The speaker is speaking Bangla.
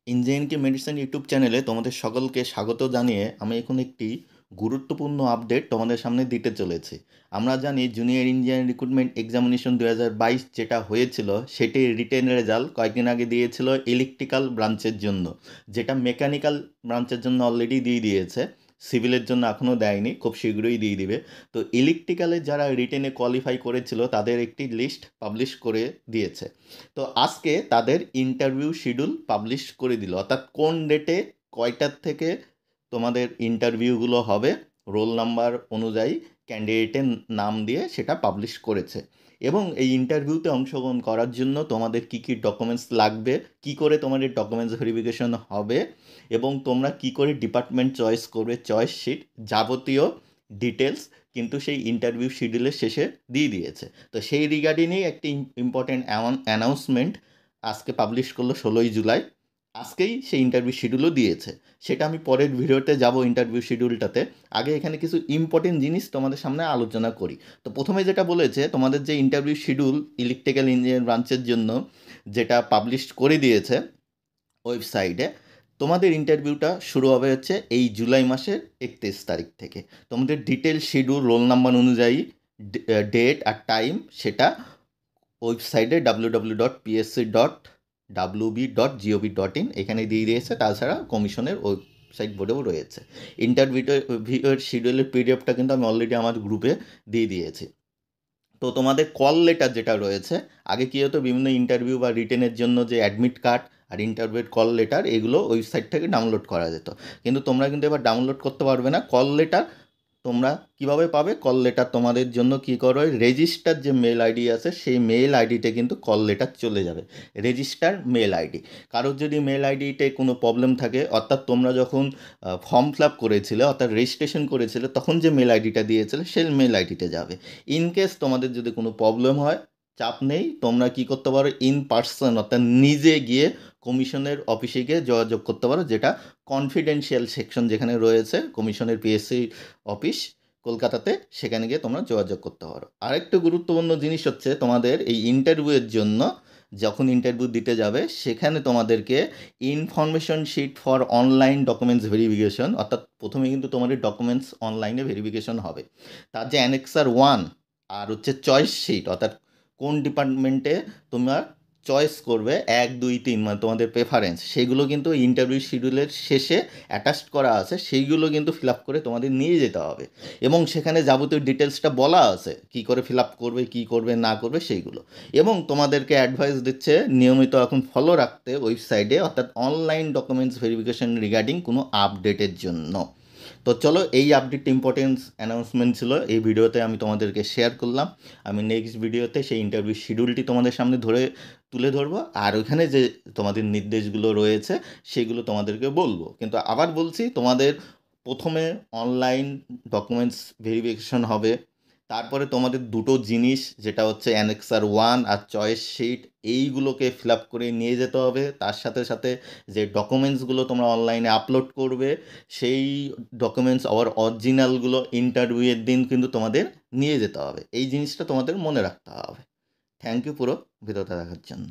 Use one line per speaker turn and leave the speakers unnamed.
ইঞ্জিনিয়ারিং মেডিসিন ইউটিউব চ্যানেলে তোমাদের সকলকে স্বাগত জানিয়ে আমি এখন একটি গুরুত্বপূর্ণ আপডেট তোমাদের সামনে দিতে চলেছি। আমরা জানি জুনিয়র ইঞ্জিনিয়ারিং রিক্রুটমেন্ট এক্সামিনেশন 2022 যেটা হয়েছিল সেটির রিটেন রেজাল্ট কয়েকদিন আগে দিয়েছিল ইলেকট্রিক্যাল ব্রাঞ্চের জন্য, যেটা মেকানিক্যাল ব্রাঞ্চের জন্য অলরেডি দিয়ে দিয়েছে, সিভিলের জন্য এখনও দেয়নি, খুব শীঘ্রই দিয়ে দিবে। তো ইলেকট্রিক্যালে যারা রিটেনে কোয়ালিফাই করেছিল তাদের একটি লিস্ট পাবলিশ করে দিয়েছে। তো আজকে তাদের ইন্টারভিউ শিডিউল পাবলিশ করে দিল, অর্থাৎ কোন ডেটে কয়টার থেকে তোমাদের ইন্টারভিউগুলো হবে রোল নাম্বার অনুযায়ী ক্যান্ডিডেটের নাম দিয়ে সেটা পাবলিশ করেছে। এবং এই ইন্টারভিউতে অংশগ্রহণ করার জন্য তোমাদের কি কি ডকুমেন্টস লাগবে, কি করে তোমাদের ডকুমেন্টস ভেরিফিকেশন হবে, এবং তোমরা কি করে ডিপার্টমেন্ট চয়েস করবে, চয়েস শিট, যাবতীয় ডিটেলস কিন্তু সেই ইন্টারভিউ শিডিউলের শেষে দিয়ে দিয়েছে। তো সেই রিগার্ডিংই একটি ইম্পর্টেন্ট অ্যানাউন্সমেন্ট আজকে পাবলিশ করলো 16ই জুলাই। আজকেই সেই ইন্টারভিউ শিডিউলও দিয়েছে, সেটা আমি পরের ভিডিওতে যাব ইন্টারভিউ শিডিউলটাতে। আগে এখানে কিছু ইম্পর্টেন্ট জিনিস তোমাদের সামনে আলোচনা করি। তো প্রথমে যেটা বলেছে, তোমাদের যে ইন্টারভিউ শিডিউল ইলেকট্রিক্যাল ইঞ্জিনিয়ার ব্রাঞ্চের জন্য যেটা পাবলিশ করে দিয়েছে ওয়েবসাইটে, তোমাদের ইন্টারভিউটা শুরু হবে হচ্ছে এই জুলাই মাসের 31 তারিখ থেকে। তোমাদের ডিটেল শিডিউল রোল নাম্বার অনুযায়ী ডেট আর টাইম সেটা ওয়েবসাইটে www.psc.wb.gov.in এখানে দিয়ে দিয়েছে। তাছাড়া কমিশনের ওয়েবসাইট বোর্ডেও রয়েছে। ইন্টারভিউয়ের শিডিউলের পিডিএফটা কিন্তু আমি অলরেডি আমার গ্রুপে দিয়ে দিয়েছি। তো তোমাদের কল লেটার যেটা রয়েছে, আগে কী হতো, বিভিন্ন ইন্টারভিউ বা রিটেনের জন্য যে অ্যাডমিট কার্ড আর ইন্টারভিউয়ের কল লেটার এগুলো ওয়েবসাইট থেকে ডাউনলোড করা যেত, কিন্তু তোমরা কিন্তু এবার ডাউনলোড করতে পারবে না। কল লেটার তোমরা কিভাবে পাবে? কল লেটার তোমাদের জন্য কী করো, রেজিস্টার যে মেল আইডি আছে সেই মেল আইডিতে কিন্তু কল লেটার চলে যাবে, রেজিস্টার মেল আইডি। কারোর যদি মেল আইডিতে কোনো প্রবলেম থাকে, অর্থাৎ তোমরা যখন ফর্ম ফিল আপ করেছিলে অর্থাৎ রেজিস্ট্রেশন করেছিলে তখন যে মেল আইডিটা দিয়েছিলে সেই মেল আইডিতে যাবে। ইনকেস তোমাদের যদি কোনো প্রবলেম হয়, চাপ নেই, তোমরা কি করতে পারো, ইন পার্সন অর্থাৎ নিজে গিয়ে কমিশনের অফিসে গিয়ে যোগাযোগ করতে পারো, যেটা কনফিডেন্সিয়াল সেকশন যেখানে রয়েছে কমিশনের পিএসসি অফিস কলকাতাতে, সেখানে গিয়ে তোমরা যোগাযোগ করতে পারো। আরেকটা গুরুত্বপূর্ণ জিনিস হচ্ছে, তোমাদের এই ইন্টারভিউয়ের জন্য যখন ইন্টারভিউ দিতে যাবে সেখানে তোমাদেরকে information sheet for online documents verification, অর্থাৎ প্রথমে কিন্তু তোমাদের ডকুমেন্টস অনলাইনে ভেরিফিকেশন হবে। তার যে অ্যানেক্সার 1 আর হচ্ছে চয়েস শিট, অর্থাৎ কোন ডিপার্টমেন্টে তোমরা চয়েস করবে 1 2 3 মানে তোমাদের প্রেফারেন্স, সেগুলো কিন্তু ইন্টারভিউ শিডিউলের শেষে অ্যাটাচড করা আছে, সেইগুলো কিন্তু ফিল আপ করে তোমাদের নিয়ে যেতে হবে। এবং সেখানে যাবতীয় ডিটেলসটা বলা আছে কী করে ফিল আপ করবে, কী করবে না করবে সেইগুলো। এবং তোমাদেরকে অ্যাডভাইস দিচ্ছে নিয়মিত এখন ফলো রাখতে ওয়েবসাইটে, অর্থাৎ অনলাইন ডকুমেন্টস ভেরিফিকেশন রিগার্ডিং কোনো আপডেটের জন্য। তো চলো, এই আপডেট ইম্পর্টেন্স অ্যানাউন্সমেন্ট ছিল এই ভিডিওতে আমি তোমাদেরকে শেয়ার করলাম। আমি নেক্সট ভিডিওতে সেই ইন্টারভিউ শিডিউলটি তোমাদের সামনে তুলে ধরবো, আর ওইখানে যে তোমাদের নির্দেশগুলো রয়েছে সেগুলো তোমাদেরকে বলবো। কিন্তু আবার বলছি, তোমাদের প্রথমে অনলাইন ডকুমেন্টস ভেরিফিকেশন হবে, তারপরে তোমাদের দুটো জিনিস যেটা হচ্ছে অ্যানেক্সার 1 আর চয়েস শিট, এইগুলোকে ফিল আপ করে নিয়ে যেতে হবে। তার সাথে সাথে যে ডকুমেন্টসগুলো তোমরা অনলাইনে আপলোড করবে সেই ডকুমেন্টস আবার অরিজিনালগুলো ইন্টারভিউয়ের দিন কিন্তু তোমাদের নিয়ে যেতে হবে। এই জিনিসটা তোমাদের মনে রাখতে হবে। থ্যাংক ইউ পুরো ভিডিওটা দেখার জন্য।